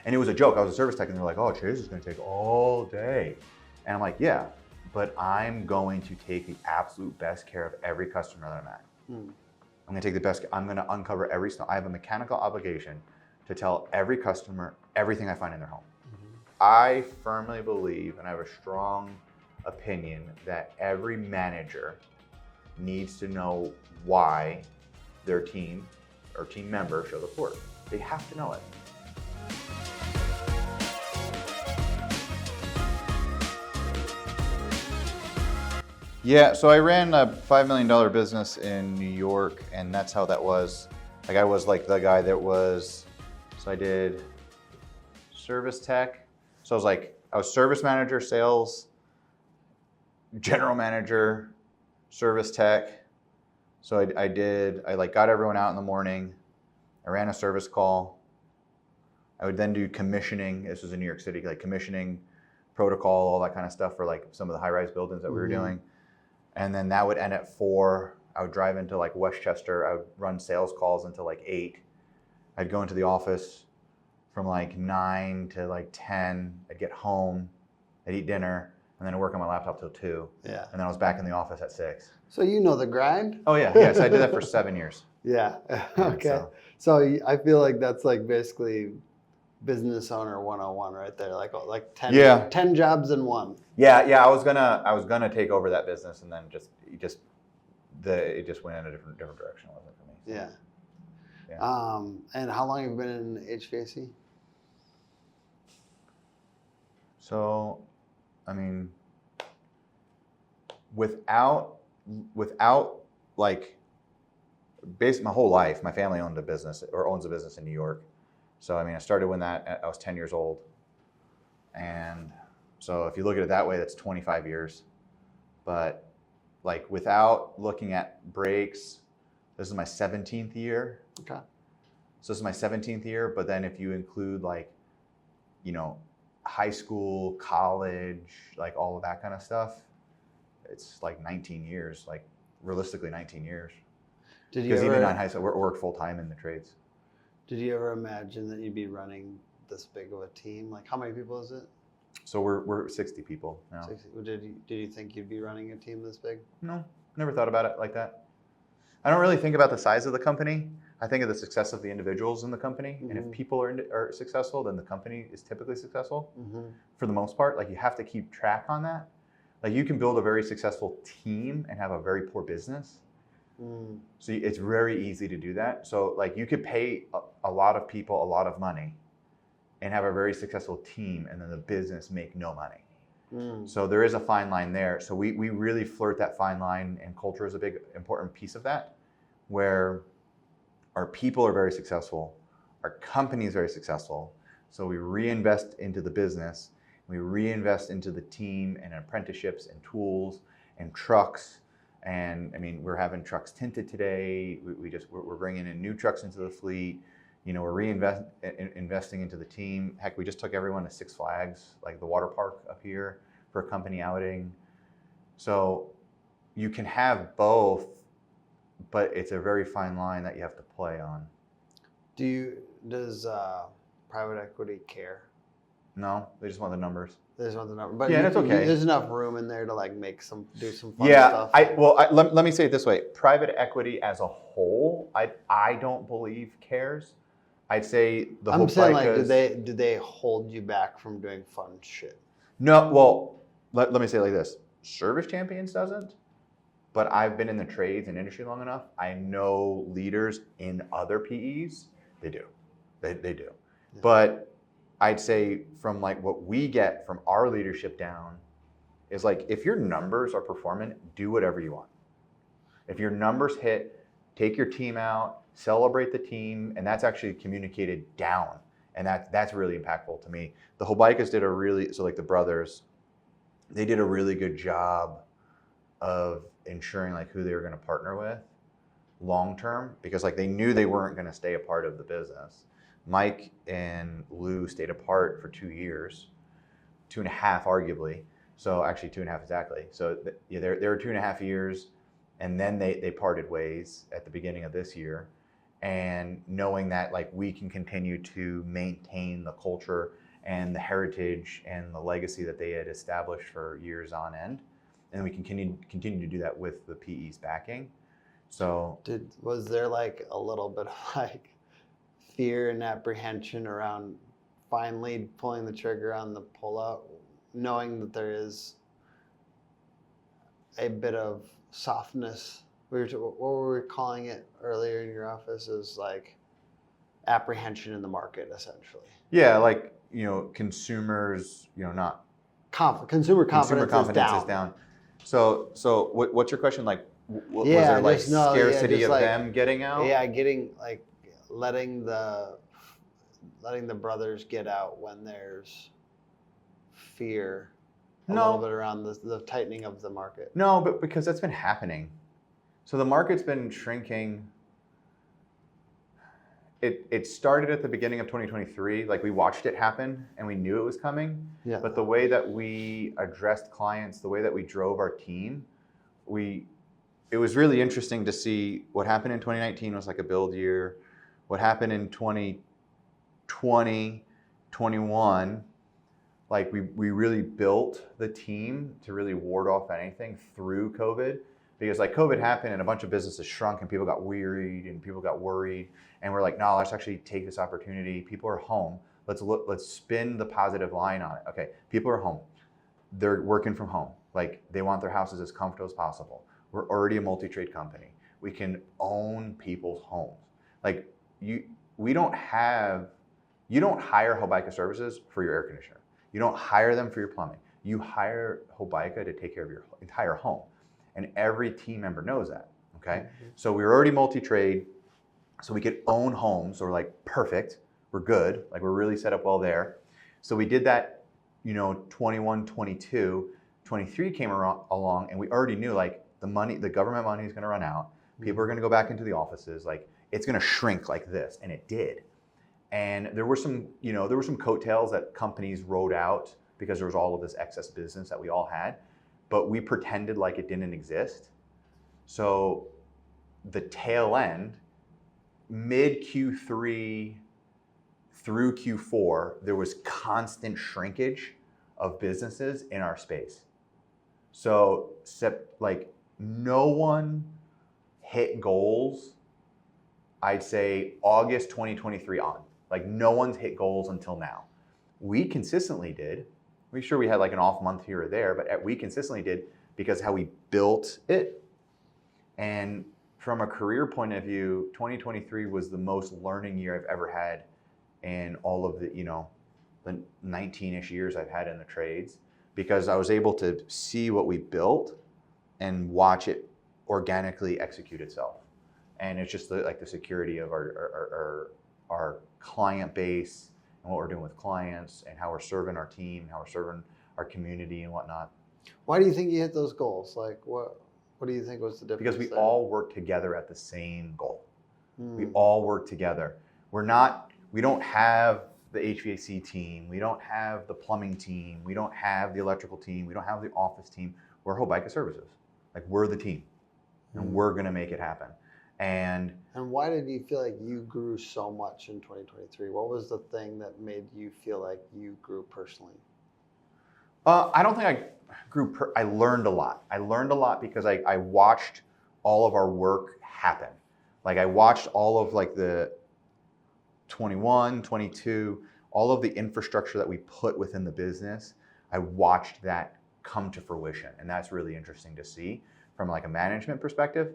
And it was a joke. I was a service tech and they're like, oh, Chase is going to take all day. And I'm like, yeah, but I'm going to take the absolute best care of every customer that I'm at. I'm going to take the best, I'm going to uncover every, I have a mechanical obligation to tell every customer everything I find in their home. I firmly believe, and I have a strong opinion, that every manager needs to know why their team or team member shows up to work. They have to know it. Yeah, so I ran a $5 million business in New York, and that's how that was. Like I was like the guy that was, so I did service tech. So I was service manager, sales, general manager, service tech. So I got everyone out in the morning. I ran a service call. I would then do commissioning. This was in New York City, like commissioning, protocol, all that kind of stuff for like some of the high-rise buildings that we were doing. And then that would end at 4. I would drive into like Westchester. I would run sales calls until like 8. I'd go into the office from like 9 to like 10. I'd get home, I'd eat dinner, and then I'd work on my laptop till 2. Yeah. And then I was back in the office at 6. So you know the grind? Oh yeah, yes, I did that for 7 years. Yeah. Okay. So I feel like that's like basically business owner 101 right there, like 10 jobs in one. Yeah, I was gonna take over that business, and then it just went in a different direction. It wasn't for me. So. Yeah. And how long have you been in HVAC? So, I mean, without like, based my whole life, my family owns a business in New York. So, I mean, I started when I was 10 years old. And so if you look at it that way, that's 25 years. But like without looking at breaks, this is my 17th year. Okay. So this is my 17th year. But then if you include like, high school, college, like all of that kind of stuff, it's like 19 years, like realistically 19 years. Because even in high school, we work full time in the trades. Did you ever imagine that you'd be running this big of a team? Like how many people is it? So we're 60 people now. 60. Did you think you'd be running a team this big? No, never thought about it like that. I don't really think about the size of the company. I think of the success of the individuals in the company. And if people are successful, then the company is typically successful for the most part. Like you have to keep track on that. Like you can build a very successful team and have a very poor business. So it's very easy to do that. So like you could pay a lot of people a lot of money and have a very successful team, and then the business make no money. So there is a fine line there. So we really flirt that fine line, and culture is a big important piece of that, where our people are very successful, our company is very successful. So we reinvest into the business, we reinvest into the team and apprenticeships and tools and trucks. And I mean, we're having trucks tinted today. We're bringing in new trucks into the fleet. We're investing into the team. Heck, we just took everyone to Six Flags, like the water park up here, for a company outing. So you can have both, but it's a very fine line that you have to play on. Does private equity care? No, they just want the numbers. They just want the number, but yeah, that's okay. There's enough room in there to like do some fun stuff. Let me say it this way: private equity as a whole, I don't believe cares. I'd say the whole. I'm saying like, do they hold you back from doing fun shit? No, well, let me say it like this: Service Champions doesn't, but I've been in the trades and industry long enough. I know leaders in other PEs, they do, they do, yeah. But I'd say from like what we get from our leadership down is like, if your numbers are performing, do whatever you want. If your numbers hit, take your team out, celebrate the team, and that's actually communicated down. And that's really impactful to me. The Hobaicas did the brothers, they did a really good job of ensuring like who they were going to partner with long-term, because like they knew they weren't going to stay a part of the business. Mike and Lou stayed apart for 2 years, 2.5 arguably. So actually 2.5 exactly. So they were 2.5 years, and then they parted ways at the beginning of this year. and knowing that like we can continue to maintain the culture and the heritage and the legacy that they had established for years on end, and we can continue to do that with the PE's backing. So was there like a little bit of like fear and apprehension around finally pulling the trigger on the pullout, knowing that there is a bit of softness? What were we calling it earlier in your office? Is like apprehension in the market, essentially. Yeah, like, consumers, not consumer confidence is down. So what's your question? Like, was there like scarcity of them getting out? Yeah, letting the brothers get out when there's fear. A little bit around the tightening of the market. No, but because that's been happening. So the market's been shrinking. It started at the beginning of 2023. Like, we watched it happen and we knew it was coming. Yeah. But the way that we addressed clients, the way that we drove our team, it was really interesting to see what happened in 2019 was like a build year. What happened in 2020, 21, like we really built the team to really ward off anything through COVID. Because like COVID happened and a bunch of businesses shrunk and people got wearied and people got worried. And we're like, no, let's actually take this opportunity. People are home. Let's spin the positive line on it. Okay, people are home. They're working from home. Like, they want their houses as comfortable as possible. We're already a multi-trade company. We can own people's homes. Like, you don't hire Hobaica services for your air conditioner. You don't hire them for your plumbing. You hire Hobaica to take care of your entire home. And every team member knows that, okay? Mm-hmm. So we were already multi-trade, so we could own homes. So we're like, perfect, we're good. Like, we're really set up well there. So we did that, 21, 22, 23 came along, and we already knew like the government money is gonna run out. People are gonna go back into the offices. Like, it's gonna shrink like this, and it did. And there were some coattails that companies rode out because there was all of this excess business that we all had. But we pretended like it didn't exist. So the tail end, mid Q3 through Q4, there was constant shrinkage of businesses in our space. So like, no one hit goals, I'd say August 2023 on. Like, no one's hit goals until now. We consistently did. We're sure we had like an off month here or there, but we consistently did because how we built it. And from a career point of view, 2023 was the most learning year I've ever had in all of the 19-ish years I've had in the trades, because I was able to see what we built and watch it organically execute itself. And it's just the security of our client base, and what we're doing with clients, and how we're serving our team, how we're serving our community and whatnot. Why do you think you hit those goals? Like, what do you think was the difference? Because we all work together at the same goal. We all work together. We don't have the HVAC team. We don't have the plumbing team. We don't have the electrical team. We don't have the office team. We're Hobaica Services. Like, we're the team, and we're gonna make it happen. And why did you feel like you grew so much in 2023? What was the thing that made you feel like you grew personally? I don't think I grew. I learned a lot. I learned a lot because I watched all of our work happen. Like, I watched all of like the 21, 22, all of the infrastructure that we put within the business. I watched that come to fruition, and that's really interesting to see from like a management perspective.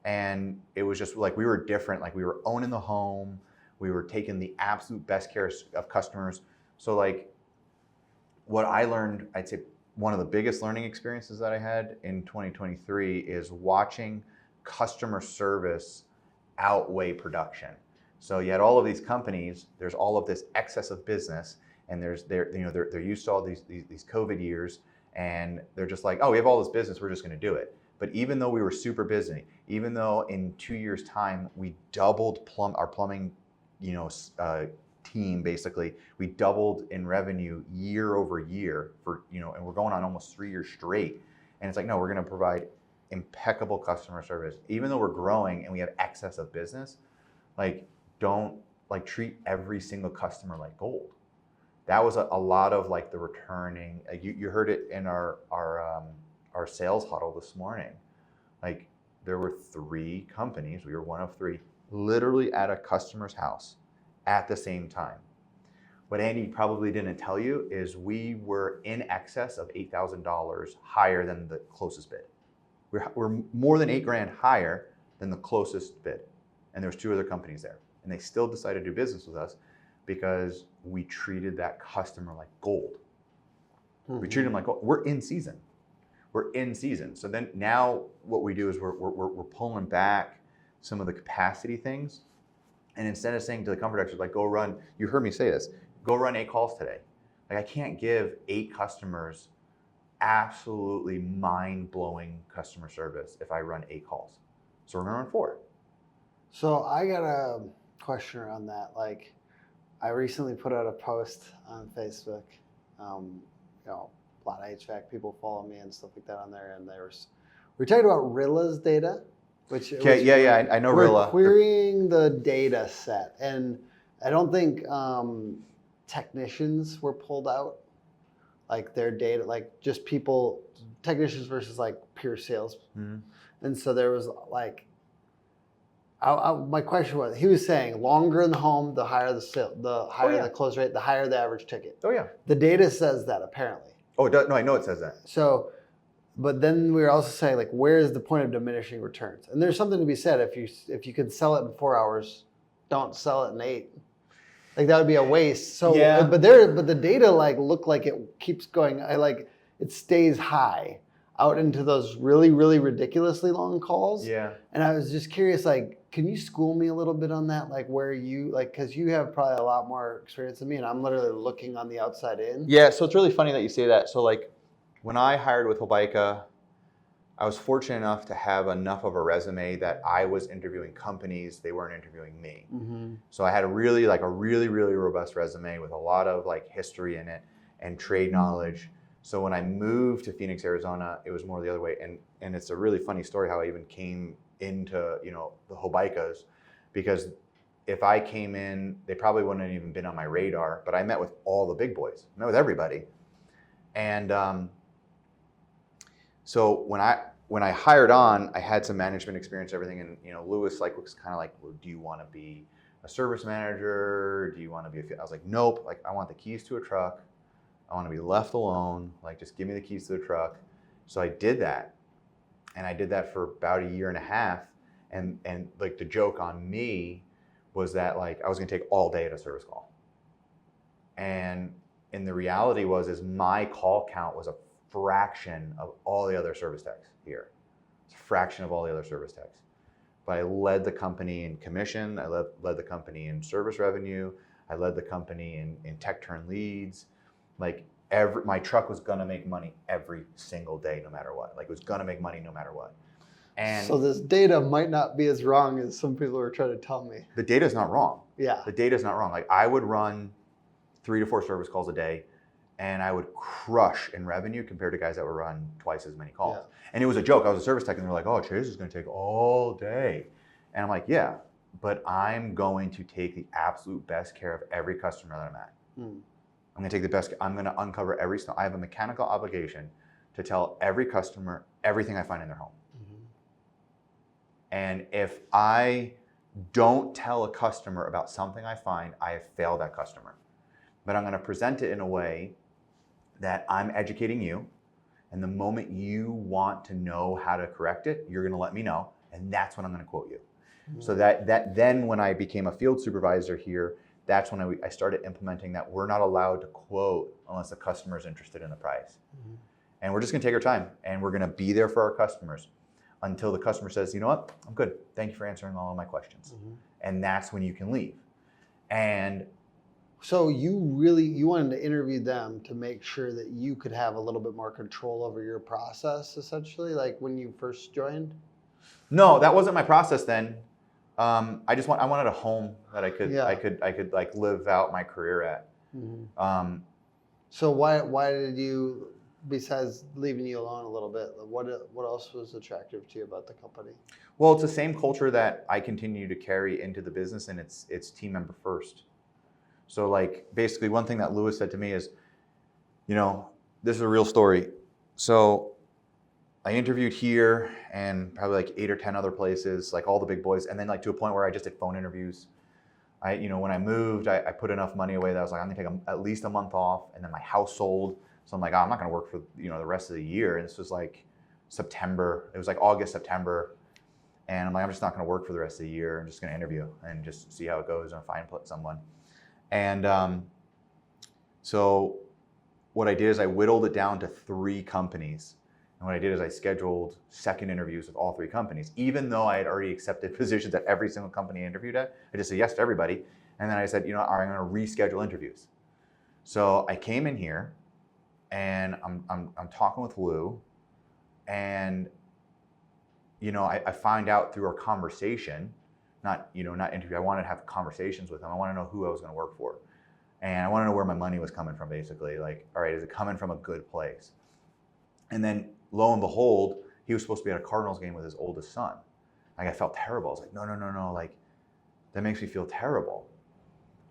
And it was just like, we were different. Like, we were owning the home. We were taking the absolute best care of customers. So like, what I learned, I'd say one of the biggest learning experiences that I had in 2023 is watching customer service outweigh production. So you had all of these companies, there's all of this excess of business, and they're used to all these COVID years, and they're just like, oh, we have all this business, we're just gonna do it. But even though we were super busy, even though in 2 years' time we doubled our plumbing, team, basically, we doubled in revenue year over year and we're going on almost 3 years straight. And it's like, no, we're going to provide impeccable customer service, even though we're growing and we have excess of business. Like, don't like treat every single customer like gold. That was a lot of like the returning. You heard it in our sales huddle this morning. Like, there were 3 companies. We were one of 3, literally at a customer's house at the same time. What Andy probably didn't tell you is we were in excess of $8,000 higher than the closest bid. We're more than $8,000 higher than the closest bid. And there was 2 other companies there. And they still decided to do business with us because we treated that customer like gold. We treated them like gold. We're in season. We're in season. So then now what we do is we're pulling back some of the capacity things. And instead of saying to the comfort experts, like, go run, you heard me say this, go run 8 calls today. Like, I can't give 8 customers absolutely mind-blowing customer service if I run 8 calls. So we're gonna run 4. So I got a question around that. Like, I recently put out a post on Facebook. A lot of HVAC people follow me and stuff like that on there, and we talked about RILA's data, which I know we're Rilla. querying the data set, and I don't think technicians were pulled out, like their data, like just technicians versus like pure sales. Mm-hmm. And so there was like, my question was, he was saying longer in the home, the higher the close rate, the higher the average ticket. Oh yeah. The data says that apparently. Oh, it does, no, I know it says that. So, but then we were also saying, like, where is the point of diminishing returns? And there's something to be said. If you can sell it in 4 hours, don't sell it in 8. Like, that would be a waste. So, yeah. but the data like look like it keeps going. It stays high out into those really, really ridiculously long calls. Yeah. And I was just curious, like, can you school me a little bit on that? Like, where you, like, because you have probably a lot more experience than me, and I'm literally looking on the outside in. Yeah, so it's really funny that you say that. So, like, when I hired with Hobaica, I was fortunate enough to have enough of a resume that I was interviewing companies, they weren't interviewing me. Mm-hmm. So I had a really robust resume with a lot of like history in it and trade knowledge. So when I moved to Phoenix, Arizona, it was more the other way. And it's a really funny story how I even came into, the Hobaicas, because if I came in, they probably wouldn't have even been on my radar, but I met with all the big boys, I met with everybody. And so when I hired on, I had some management experience, everything. And, Lewis was kind of like, well, do you want to be a service manager? Do you want to be I was like, nope. Like, I want the keys to a truck. I want to be left alone. Like, just give me the keys to the truck. So I did that. And I did that for about 1.5 years. And like, the joke on me was that, like, I was going to take all day at a service call. And the reality is my call count was a fraction of all the other service techs here. It's a fraction of all the other service techs. But I led the company in commission. I led the company in service revenue. I led the company in tech turn leads. Like, my truck was gonna make money every single day, no matter what. Like, it was gonna make money no matter what. And so this data might not be as wrong as some people are trying to tell me. the data's not wrong. Yeah. The data's not wrong. Like, I would run 3 to 4 service calls a day, and I would crush in revenue compared to guys that would run twice as many calls. Yeah. And it was a joke. I was a service tech, and they're like, oh, Chase is gonna take all day. And I'm like, yeah, but I'm going to take the absolute best care of every customer that I'm at. I'm gonna take the best, I'm gonna uncover I have a mechanical obligation to tell every customer everything I find in their home. Mm-hmm. And if I don't tell a customer about something I find, I have failed that customer. But I'm gonna present it in a way that I'm educating you, and the moment you want to know how to correct it, you're gonna let me know, and that's when I'm gonna quote you. Mm-hmm. So that then when I became a field supervisor here, that's when I started implementing that we're not allowed to quote unless the customer is interested in the price. Mm-hmm. And we're just gonna take our time, and we're gonna be there for our customers until the customer says, you know what, I'm good. Thank you for answering all of my questions. Mm-hmm. And that's when you can leave. And so you wanted to interview them to make sure that you could have a little bit more control over your process, essentially, like when you first joined? No, that wasn't my process then. I wanted a home that I could like live out my career at. Mm-hmm. So why did you besides leaving you alone a little bit, what else was attractive to you about the company? Well, it's the same culture that I continue to carry into the business, and it's team member first. So like basically one thing that Lewis said to me is, this is a real story. So I interviewed here and probably like 8 or 10 other places, like all the big boys, and then like to a point where I just did phone interviews. When I moved, I put enough money away that I was like, I'm gonna take at least a month off, and then my house sold. So I'm like, I'm not gonna work for the rest of the year. And this was like September. It was like August, September, and I'm like, I'm just not gonna work for the rest of the year. I'm just gonna interview and just see how it goes and find someone. And so what I did is I whittled it down to 3 companies. And what I did is I scheduled second interviews with all 3 companies, even though I had already accepted positions at every single company I interviewed at. I just said yes to everybody. And then I said, all right, I'm going to reschedule interviews. So I came in here and I'm talking with Lou, and I find out through our conversation, not interview. I wanted to have conversations with him. I want to know who I was going to work for. And I want to know where my money was coming from, basically. Like, all right, is it coming from a good place? And then lo and behold, he was supposed to be at a Cardinals game with his oldest son. Like, I felt terrible. I was like, no. Like, that makes me feel terrible.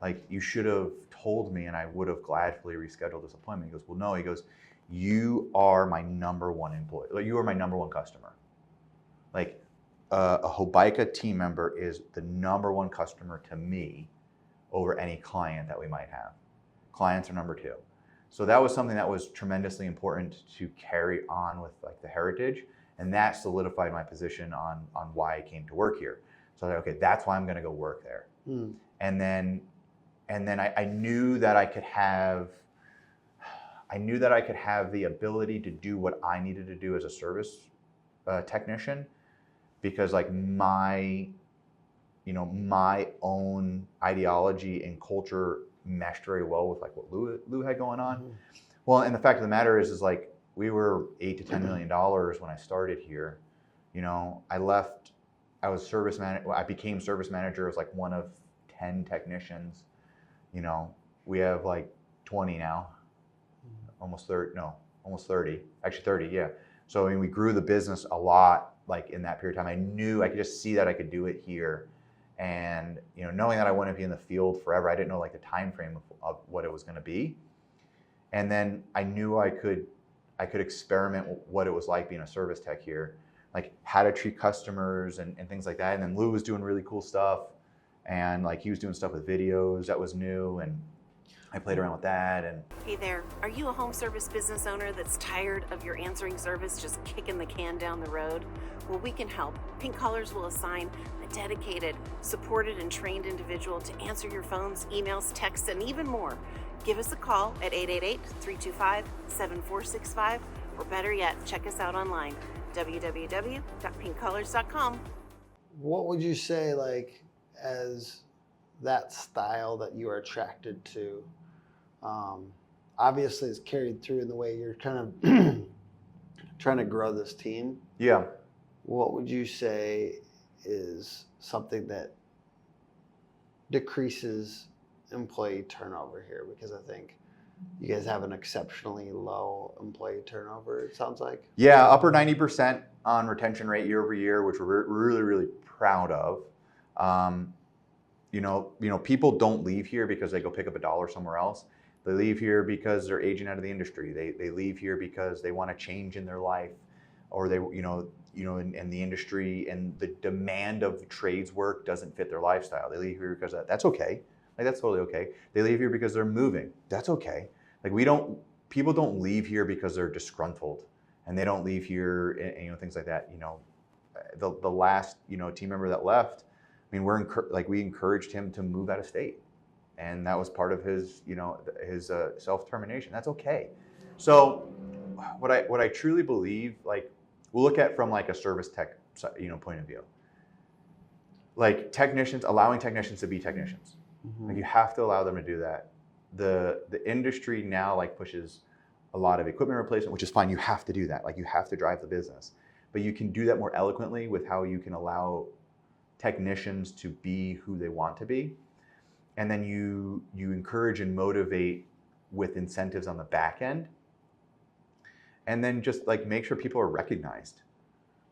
Like, you should have told me and I would have gladly rescheduled this appointment. He goes, well, no. He goes, you are my number 1 employee. Like, you are my number 1 customer. Like, a Hobaica team member is the number 1 customer to me over any client that we might have. Clients are number 2. So that was something that was tremendously important to carry on with like the heritage, and that solidified my position on why I came to work here. So I was like, okay, that's why I'm going to go work there. And then I knew that I could have the ability to do what I needed to do as a service technician, because like my own ideology and culture meshed very well with like what Lou had going on. Well, and the fact of the matter is like we were $8 to $10 million when I started here. I left. I was service manager. I became service manager as like one of 10 technicians. We have like 20 now, almost 30. No, almost 30. Actually 30. Yeah. So we grew the business a lot. Like in that period of time, I knew I could just see that I could do it here. And knowing that I wouldn't be in the field forever, I didn't know like the time frame of what it was going to be. And then I knew I could experiment with what it was like being a service tech here, like how to treat customers and things like that. And then Lou was doing really cool stuff, and like he was doing stuff with videos that was new, and I played around with that. And hey there, are you a home service business owner that's tired of your answering service just kicking the can down the road? Well, we can help. Pink Collars will assign a dedicated, supported, and trained individual to answer your phones, emails, texts, and even more. Give us a call at 888-325-7465, or better yet, check us out online, www.pinkcolors.com. What would you say, like, as that style that you are attracted to, obviously is carried through in the way you're kind of trying to grow this team? Yeah. What would you say is something that decreases employee turnover here? Because I think you guys have an exceptionally low employee turnover, it sounds like. Yeah, upper 90% on retention rate year over year, which we're really, really proud of. People don't leave here because they go pick up $1 somewhere else. They leave here because they're aging out of the industry. They leave here because they want to change in their life, or they, in the industry and the demand of trades work doesn't fit their lifestyle. They leave here because that's okay. Like, that's totally okay. They leave here because they're moving. That's okay. Like, people don't leave here because they're disgruntled, and they don't leave here and things like that. The last team member that left, I mean, we encouraged him to move out of state, and that was part of his his self-termination. That's okay. So what I truly believe, like, we'll look at from like a service tech point of view, like allowing technicians to be technicians. Mm-hmm. Like, you have to allow them to do that. The industry now like pushes a lot of equipment replacement, which is fine. You have to do that. Like, you have to drive the business, but you can do that more eloquently with how you can allow technicians to be who they want to be. And then you encourage and motivate with incentives on the back end and then just like make sure people are recognized.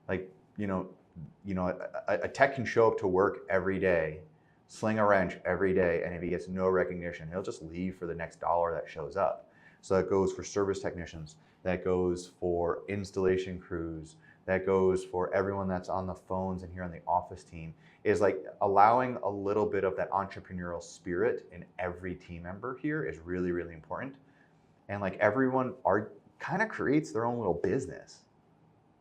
Like, a tech can show up to work every day, sling a wrench every day, and if he gets no recognition, he'll just leave for the next dollar that shows up. So that goes for service technicians, that goes for installation crews, that goes for everyone that's on the phones and here on the office team, is like allowing a little bit of that entrepreneurial spirit in every team member here is really, really important. And like everyone kind of creates their own little business.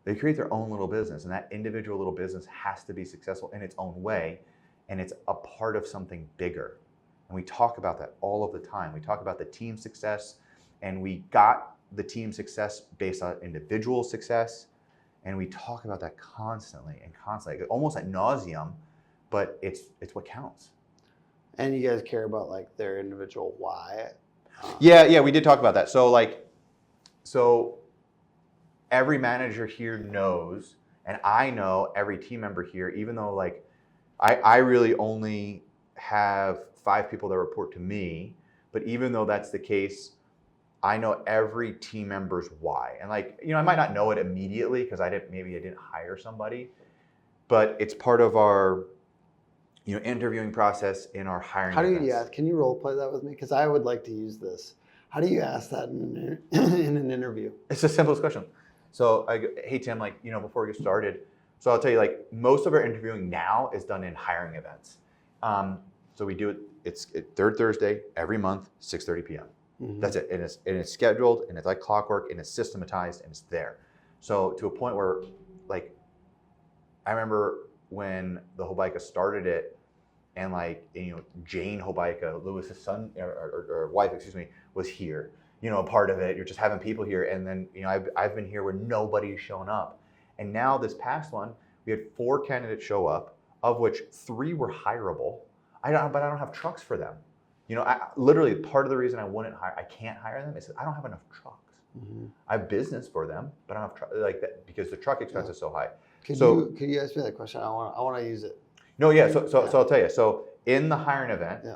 They create their own little business, and that individual little business has to be successful in its own way, and it's a part of something bigger. And we talk about that all of the time. We talk about the team success, and we got the team success based on individual success, and we talk about that constantly, almost ad nauseum, but it's what counts. And you guys care about like their individual why. Yeah, we did talk about that. So every manager here knows, and I know every team member here, even though like I really only have 5 people that report to me, but even though that's the case, I know every team member's why. And like, I might not know it immediately because I didn't hire somebody, but it's part of our interviewing process in our hiring. How do you events. ask? Can you role play that with me? Because I would like to use this. How do you ask that in an interview? It's the simplest question. So I go, hey Tim, like, before we get started, so I'll tell you, like, most of our interviewing now is done in hiring events. So we do it, it's third Thursday every month, 6:30 p.m. Mm-hmm. That's it. And it's scheduled, and it's like clockwork, and it's systematized, and it's there. So to a point where, like, I remember when the Hobaica started it, and like, Jane Hobaica, Lewis's son or wife, was here. A part of it. You're just having people here, and then I've been here where nobody's shown up, and now this past one we had 4 candidates show up, of which 3 were hireable. But I don't have trucks for them. Literally part of the reason I can't hire them is I don't have enough trucks. Mm-hmm. I have business for them, but I don't have like that because the truck expense is so high. Could you ask me that question? I want to use it. No, yeah. So I'll tell you. So in the hiring event. Yeah.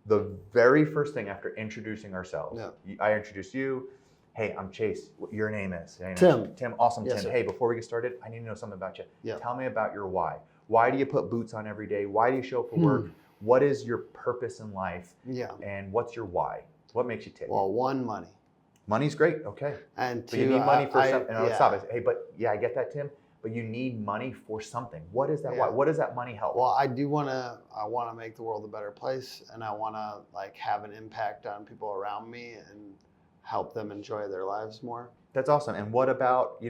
The very first thing after introducing ourselves, I introduce you. Hey, I'm Chase. What your name is? Tim. Tim, awesome, yes, Tim. Sir. Hey, before we get started, I need to know something about you. Yeah. Tell me about your why. Why do you put boots on every day? Why do you show up for work? What is your purpose in life? Yeah. And what's your why? What makes you tick? Well, 1, money. Money's great. Okay. And 2, but you need money for something. Yeah. Stop. I say, hey, but yeah, I get that, Tim. But you need money for something. What is that? Why? What does that money help? Well, I want to make the world a better place, and I want to like have an impact on people around me and help them enjoy their lives more. That's awesome. And what about,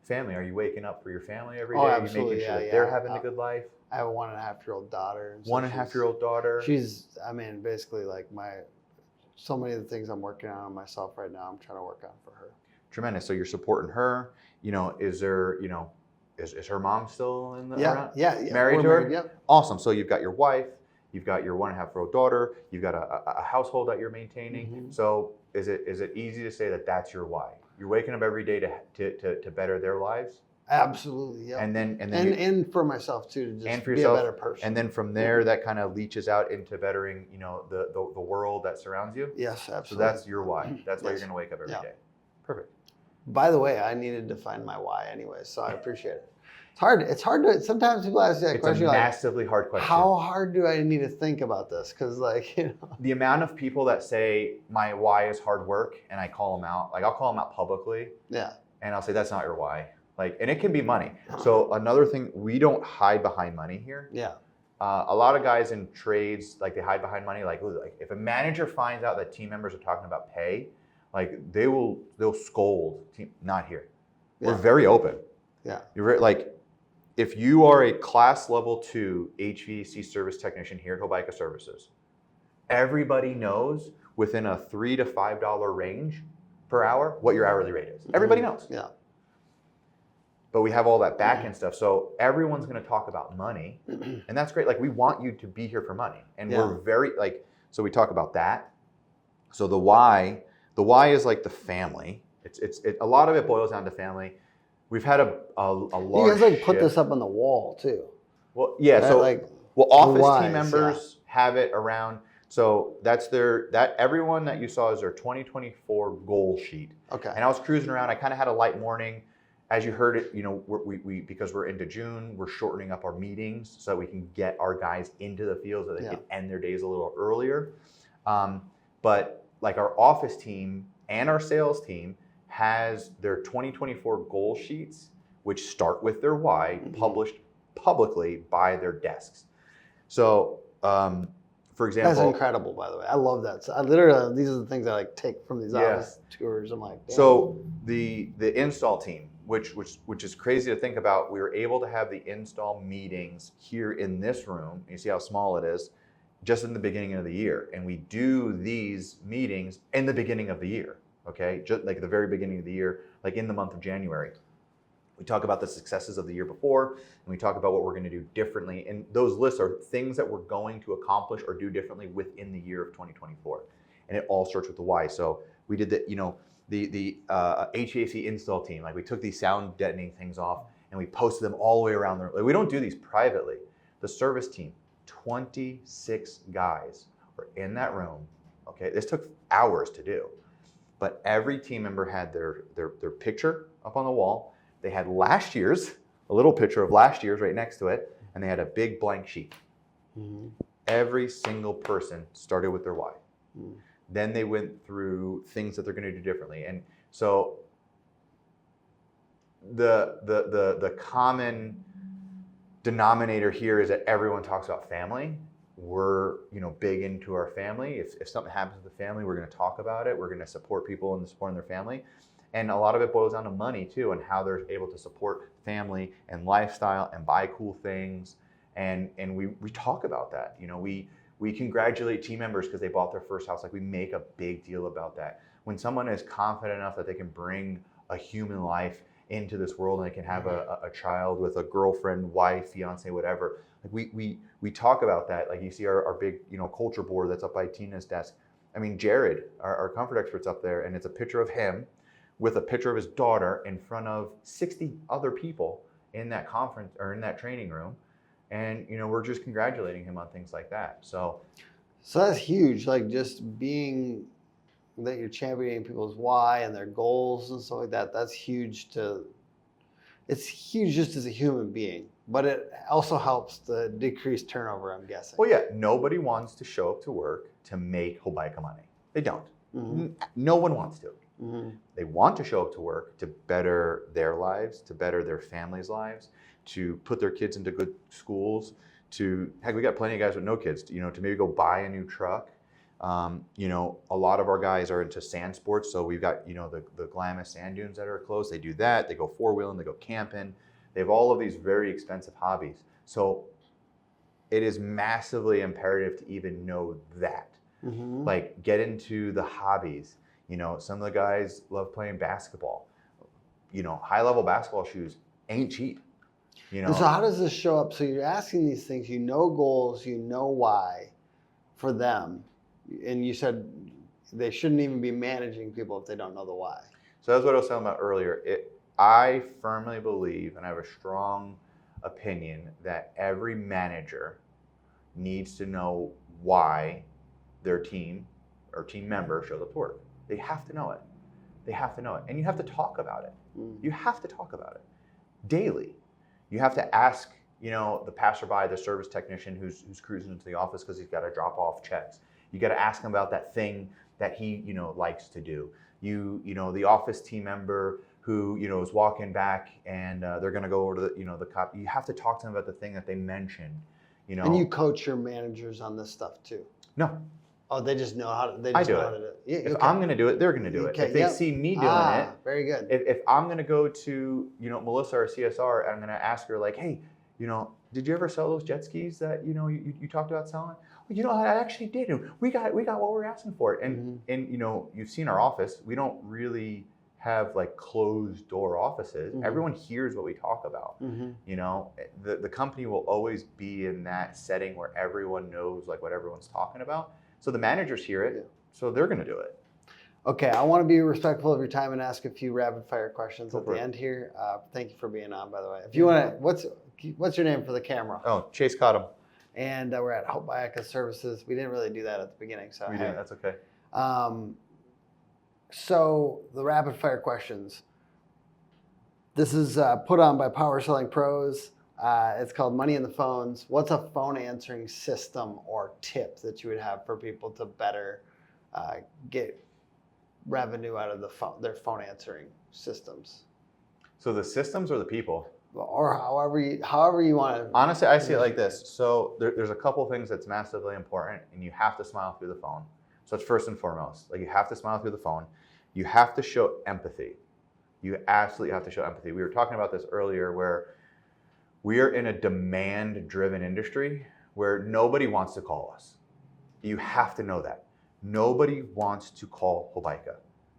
family? Are you waking up for your family every day? Absolutely. Are you making sure that they're having a good life? I have a 1.5-year-old daughter. So 1.5-year-old daughter. She's, basically like so many of the things I'm working on myself right now, I'm trying to work on for her. Tremendous. So you're supporting her. Is there, is her mom still in the around? Yeah. Married to her? Yep. Awesome. So you've got your wife, you've got your 1.5-year-old daughter, you've got a household that you're maintaining. Mm-hmm. So is it easy to say that that's your why? You're waking up every day to better their lives? Absolutely, yeah. And for myself too, to just be a better person. And then from there, that kind of leaches out into bettering, the world that surrounds you. Yes, absolutely. So that's your why. That's why you're going to wake up every day. Perfect. By the way, I needed to find my why anyway, so I appreciate it. It's hard to. Sometimes people ask that question. It's a massively hard question. How hard do I need to think about this? Because the amount of people that say my why is hard work, and I call them out. Like I'll call them out publicly. Yeah. And I'll say that's not your why. Like, and it can be money. So another thing, we don't hide behind money here. Yeah. A lot of guys in trades, like they hide behind money. Like if a manager finds out that team members are talking about pay, like they'll scold. Not here. Yeah. We're very open. Yeah. You're like, if you are a class level 2 HVAC service technician here at Hobaica Services, everybody knows within a $3 to $5 range per hour what your hourly rate is. Everybody knows. Yeah. But we have all that back end stuff. So everyone's going to talk about money, and that's great. Like we want you to be here for money, and we're very so we talk about that. So the why is like the family. It's a lot of it boils down to family. We've had a large. You guys put this up on the wall too. Well, yeah. So office team members have it around. So that's everyone that you saw is their 2024 goal sheet. Okay. And I was cruising around. I kind of had a light morning. As you heard it, we because we're into June, we're shortening up our meetings so that we can get our guys into the field so they can end their days a little earlier. But like our office team and our sales team has their 2024 goal sheets, which start with their why, published publicly by their desks. So, for example, that's incredible, by the way. I love that. So I literally, these are the things I like take from these office tours. I'm like, damn. So the install team, which is crazy to think about, we were able to have the install meetings here in this room. You see how small it is, just in the beginning of the year, and we do these meetings in the beginning of the year. Okay, just like the very beginning of the year, like in the month of January. We talk about the successes of the year before, and we talk about what we're going to do differently. And those lists are things that we're going to accomplish or do differently within the year of 2024. And it all starts with the why. So we did the HVAC install team. Like we took these sound deadening things off and we posted them all the way around the room. Like we don't do these privately. The service team, 26 guys were in that room. Okay, this took hours to do. But every team member had their picture up on the wall. They had last year's, a little picture of last year's right next to it, and they had a big blank sheet. Mm-hmm. Every single person started with their why. Mm. Then they went through things that they're going to do differently. And so the common denominator here is that everyone talks about family. We're big into our family. If something happens to the family, we're going to talk about it. We're going to support people in supporting their family. And a lot of it boils down to money too, and how they're able to support family and lifestyle and buy cool things. And we talk about that. We congratulate team members because they bought their first house. Like we make a big deal about that. When someone is confident enough that they can bring a human life into this world and they can have a child with a girlfriend, wife, fiance, whatever. Like we talk about that. Like you see our big culture board that's up by Tina's desk. I mean, Jared, our comfort expert's up there, and it's a picture of him with a picture of his daughter in front of 60 other people in that conference or in that training room. And we're just congratulating him on things like that. So that's huge. Like just being that you're championing people's why and their goals and stuff like that. That's huge it's huge just as a human being, but it also helps to decrease turnover, I'm guessing. Well, yeah, nobody wants to show up to work to make Hobaica money. They don't. Mm-hmm. No one wants to. Mm-hmm. They want to show up to work to better their lives, to better their families' lives, to put their kids into good schools, heck, we got plenty of guys with no kids, to maybe go buy a new truck. A lot of our guys are into sand sports, so we've got, the Glamis sand dunes that are close. They do that. They go four-wheeling, they go camping. They have all of these very expensive hobbies. So it is massively imperative to even know that. Mm-hmm. Like get into the hobbies. Some of the guys love playing basketball. High-level basketball shoes ain't cheap. And so how does this show up? So you're asking these things, goals, why for them. And you said they shouldn't even be managing people if they don't know the why. So that's what I was talking about earlier. I firmly believe, and I have a strong opinion, that every manager needs to know why their team or team member shows up to work. They have to know it. They have to know it. And you have to talk about it. You have to talk about it daily. You have to ask, the passerby, the service technician who's cruising into the office because he's got to drop off checks. You got to ask him about that thing that he, likes to do. The office team member who, is walking back and they're going to go over to the cop. You have to talk to them about the thing that they mentioned, And you coach your managers on this stuff too? No. Oh, they just know how to, do it. If I'm going to do it, they're going to do it. If they see me doing it. Very good. If I'm going to go to, Melissa, our CSR, and I'm going to ask her like, hey, did you ever sell those jet skis that, you talked about selling? Well, I actually did. We got what we were asking for. And you've seen our office. We don't really have like closed door offices. Mm-hmm. Everyone hears what we talk about. Mm-hmm. The company will always be in that setting where everyone knows like what everyone's talking about. So the managers hear it, so they're going to do it. Okay, I want to be respectful of your time and ask a few rapid fire questions at the end here. Thank you for being on, by the way. If you want to, what's your name for the camera? Oh, Chase Cottam. and we're at Hobaica Services. We didn't really do that at the beginning, so We didn't. That's okay. So the rapid fire questions. This is put on by Power Selling Pros. It's called Money in the Phones. What's a phone answering system or tip that you would have for people to better get revenue out of their phone answering systems? So the systems or the people? Or however you want to. Honestly, I see it like this. So there's a couple things that's massively important, and you have to smile through the phone. So that's first and foremost. Like, you have to smile through the phone. You have to show empathy. You absolutely have to show empathy. We were talking about this earlier, where we are in a demand-driven industry where nobody wants to call us. You have to know that. Nobody wants to call Hobaica.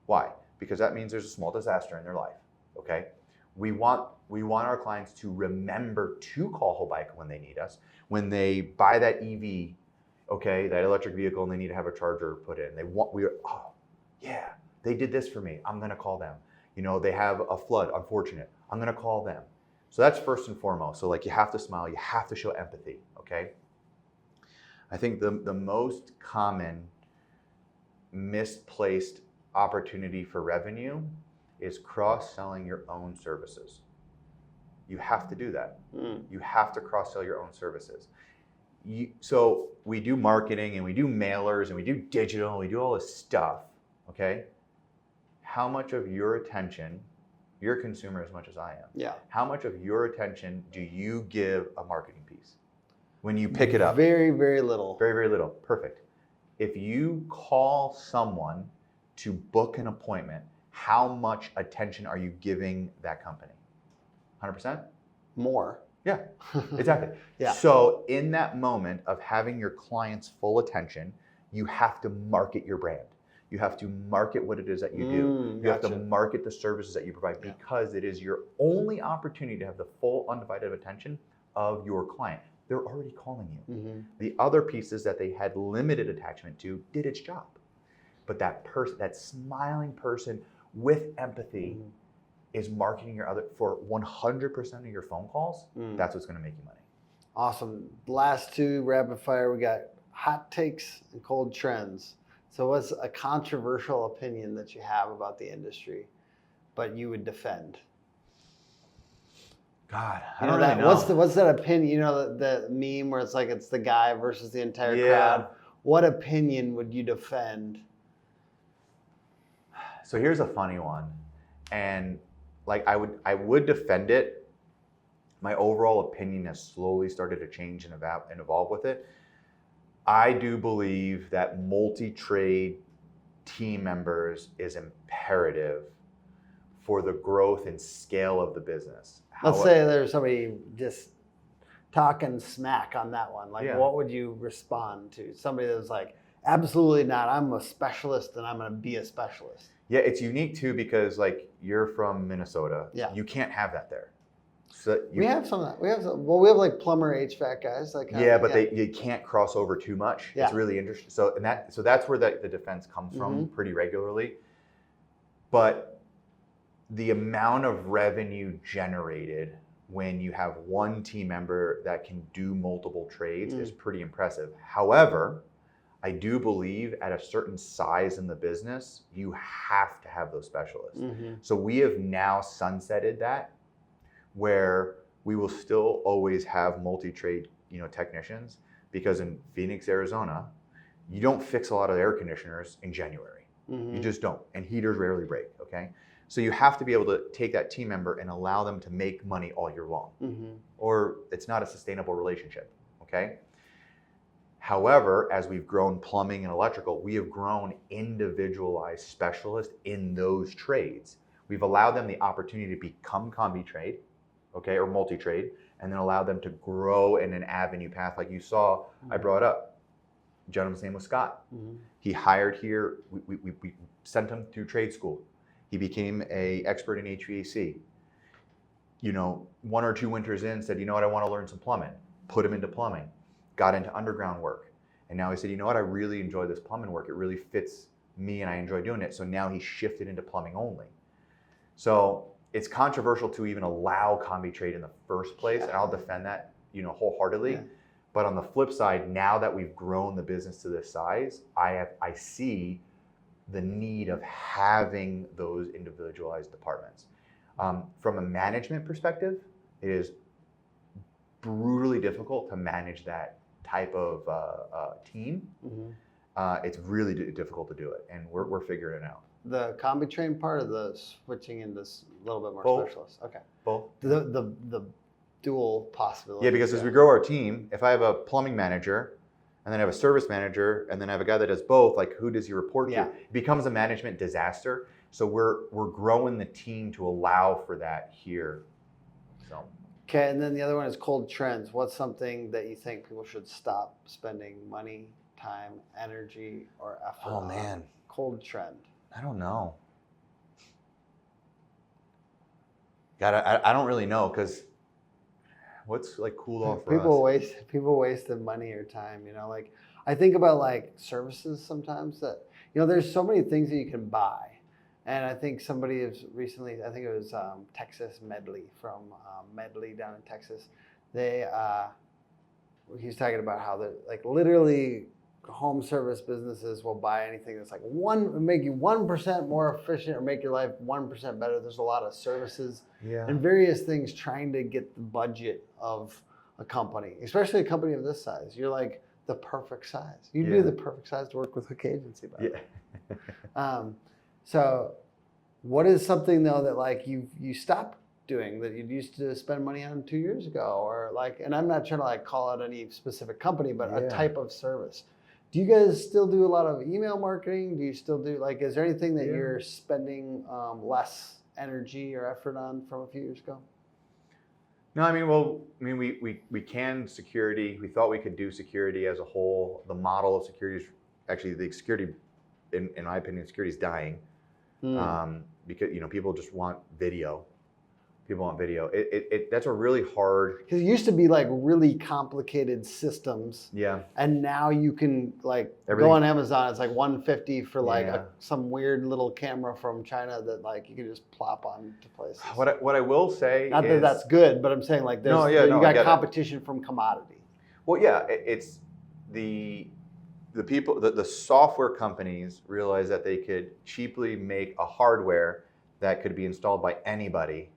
Why? Because that means there's a small disaster in their life, okay? We want our clients to remember to call Hobaica when they need us. When they buy that EV, okay, that electric vehicle, and they need to have a charger put in. They did this for me. I'm gonna call them. You know, they have a flood, unfortunate. I'm gonna call them. So that's first and foremost. So like, you have to smile, you have to show empathy, okay? I think the most common misplaced opportunity for revenue is cross-selling your own services. You have to do that. You have to cross-sell your own services. So we do marketing, and we do mailers, and we do digital, and we do all this stuff, okay? How much of your attention, you're a consumer as much as I am. Yeah. How much of your attention do you give a marketing piece when you pick it up? Very, very little. Very, very little. Perfect. If you call someone to book an appointment, how much attention are you giving that company? 100%? More. Yeah, exactly. Yeah. So in that moment of having your client's full attention, you have to market your brand. You have to market what it is that you do. You have to market the services that you provide, because it is your only opportunity to have the full undivided attention of your client. They're already calling you. The other pieces that they had limited attachment to did its job. But that person, that smiling person with empathy, is marketing your other for 100% of your phone calls. That's what's going to make you money. Awesome. Last two rapid fire. We got hot takes and cold trends. So what's a controversial opinion that you have about the industry, but you would defend? God, I don't really know. What's that opinion? You know, the meme where it's like, it's the guy versus the entire crowd. What opinion would you defend? So here's a funny one. And like, I would defend it. My overall opinion has slowly started to change and evolve with it. I do believe that multi-trade team members is imperative for the growth and scale of the business. Let's say there's somebody just talking smack on that one. Like, what would you respond to? Somebody that was like, absolutely not. I'm a specialist, and I'm going to be a specialist. Yeah, it's unique too, because like, you're from Minnesota. Yeah. You can't have that there. So we have some of that. We have like plumber HVAC guys. Like, you can't cross over too much. Yeah. It's really interesting. So that's where the defense comes from pretty regularly. But the amount of revenue generated when you have one team member that can do multiple trades is pretty impressive. However, I do believe at a certain size in the business, you have to have those specialists. So we have now sunsetted that, where we will still always have multi-trade, technicians, because in Phoenix, Arizona, you don't fix a lot of air conditioners in January. You just don't, and heaters rarely break, okay? So you have to be able to take that team member and allow them to make money all year long, or it's not a sustainable relationship, okay? However, as we've grown plumbing and electrical, we have grown individualized specialists in those trades. We've allowed them the opportunity to become combi trade, okay, or multi-trade, and then allow them to grow in an avenue path. Like you saw, I brought up, gentleman's name was Scott. He hired here, we sent him through trade school. He became an expert in HVAC. 1 or 2 winters in, said, you know what, I want to learn some plumbing. Put him into plumbing, got into underground work. And now he said, you know what, I really enjoy this plumbing work. It really fits me and I enjoy doing it. So now he shifted into plumbing only. So it's controversial to even allow combi trade in the first place, and I'll defend that, wholeheartedly. But on the flip side, now that we've grown the business to this size, I see the need of having those individualized departments. From a management perspective, it is brutally difficult to manage that type of team. It's really difficult to do it, and we're figuring it out. The combi train part of the switching into a little bit more Both. specialist. Okay. Both. The dual possibility. Yeah, because as we grow our team, if I have a plumbing manager, and then I have a service manager, and then I have a guy that does both, like who does he report to? Yeah. It becomes a management disaster. So we're growing the team to allow for that here. So. Okay, and then the other one is cold trends. What's something that you think people should stop spending money, time, energy, or effort on? Oh man, Cold trend. I don't know. God, I don't really know, because what's like cool off for us? People wasted money or time, you know, like I think about like services sometimes that, you know, there's so many things that you can buy. And I think somebody is recently, I think it was Texas Medley from Medley down in Texas. He's talking about how the like literally home service businesses will buy anything that's like make you 1% more efficient or make your life 1% better. There's a lot of services and various things trying to get the budget of a company, especially a company of this size. You're like the perfect size. You'd be the perfect size to work with Hook Agency. By the way. So what is something though that like you stopped doing that you used to spend money on 2 years ago, or like, and I'm not trying to like call out any specific company, but a type of service. Do you guys still do a lot of email marketing? Do you still do like, is there anything that you're spending less energy or effort on from a few years ago? No, we can security. We thought we could do security as a whole. The model of security is actually the security, in my opinion, security is dying. Because people just want video. People want video. That's a really hard. Because it used to be like really complicated systems. Yeah. And now you can like Everything. go on Amazon. It's like $150 for like some weird little camera from China that like you can just plop onto places. What I will say Not is, that that's good, but I'm saying like there's you got competition from commodity. Well, yeah, it's the people, the software companies realize that they could cheaply make a hardware that could be installed by anybody,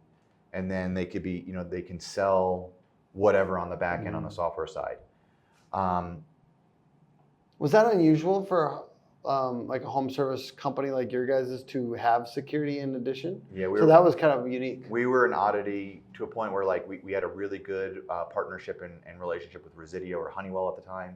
and then they could be, they can sell whatever on the back end on the software side. Was that unusual for like a home service company like your guys' to have security in addition? Yeah, so that was kind of unique. We were an oddity to a point where like we had a really good partnership and relationship with Residio or Honeywell at the time,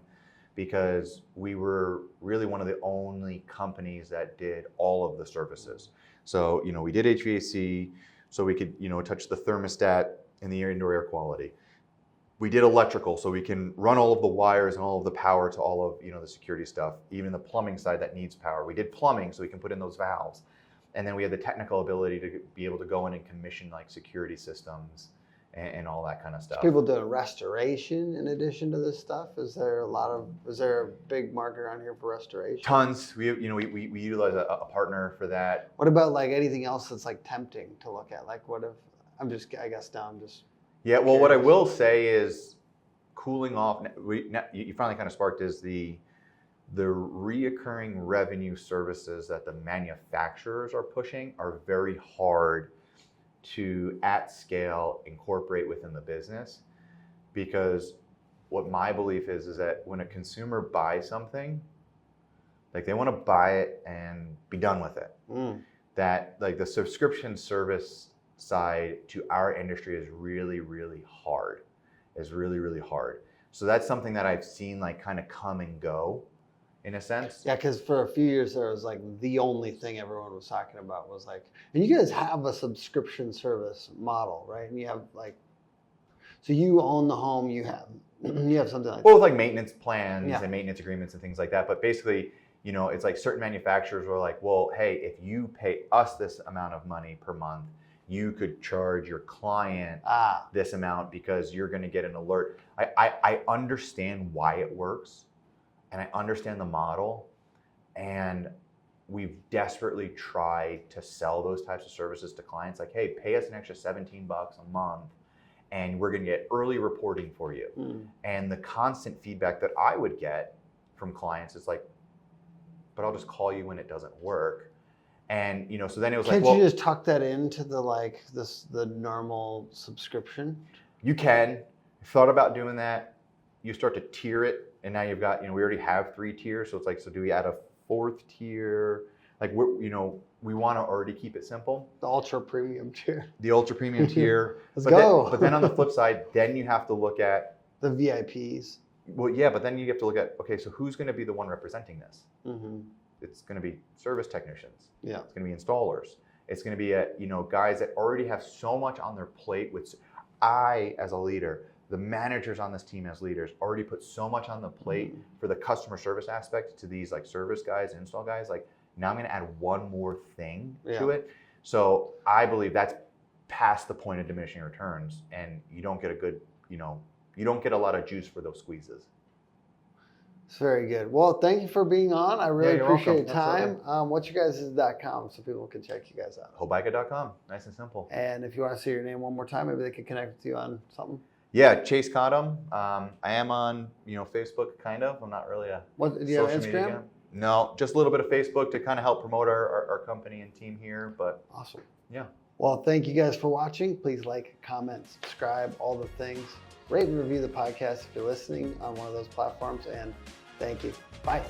because we were really one of the only companies that did all of the services. So, we did HVAC, so we could, touch the thermostat and the indoor air quality. We did electrical, so we can run all of the wires and all of the power to all of, the security stuff, even the plumbing side that needs power. We did plumbing, so we can put in those valves. And then we had the technical ability to be able to go in and commission like security systems and all that kind of stuff. People doing restoration in addition to this stuff? Is there a big market around here for restoration? Tons. We utilize a partner for that. What about like anything else that's like tempting to look at? Like what if Yeah, well, what I will say is cooling off. You finally kind of sparked is the reoccurring revenue services that the manufacturers are pushing are very hard to at scale incorporate within the business, because what my belief is that when a consumer buys something, like they want to buy it and be done with it. That like the subscription service side to our industry is really, really hard. So that's something that I've seen like kind of come and go in a sense. Yeah, because for a few years there was like the only thing everyone was talking about was like, and you guys have a subscription service model, right? And you have like, so you own the home, you have something like well, with like maintenance plans Yeah. and maintenance agreements and things like that. But basically, it's like certain manufacturers were like, well, hey, if you pay us this amount of money per month, you could charge your client this amount because you're going to get an alert. I understand why it works, and I understand the model, and we've desperately tried to sell those types of services to clients. Like, hey, pay us an extra $17 a month, and we're going to get early reporting for you. And the constant feedback that I would get from clients is like, but I'll just call you when it doesn't work. And so then it was Can't like, well, you just tuck that into the normal subscription? you can. Thought about doing that. You start to tier it, and now you've got, we already have 3 tiers, so it's like, so do we add a 4th tier? Like, we want to already keep it simple. The ultra premium tier. The ultra premium tier. Let's but go. But then on the flip side, then you have to look at The VIPs. Well, yeah, but then you have to look at, okay, so who's going to be the one representing this? Mm-hmm. It's going to be service technicians. Yeah. It's going to be installers. It's going to be guys that already have so much on their plate. I, as a leader, the managers on this team as leaders already put so much on the plate for the customer service aspect to these like service guys, install guys. Like, now I'm going to add one more thing to it. So I believe that's past the point of diminishing returns, and you don't get a good, you don't get a lot of juice for those squeezes. It's very good. Well, thank you for being on. I really you're appreciate your welcome. time. What's your guys.com so people can check you guys out? Hobaica.com. Nice and simple. And if you want to see your name one more time, maybe they can connect with you on something. Yeah, Chase Cottam. I am on, Facebook, kind of. I'm not really a Do you have social media Instagram? guy. No, just a little bit of Facebook to kind of help promote our company and team here. But Awesome. yeah. Well, thank you guys for watching. Please like, comment, subscribe, all the things. Rate and review the podcast if you're listening on one of those platforms. And thank you. Bye.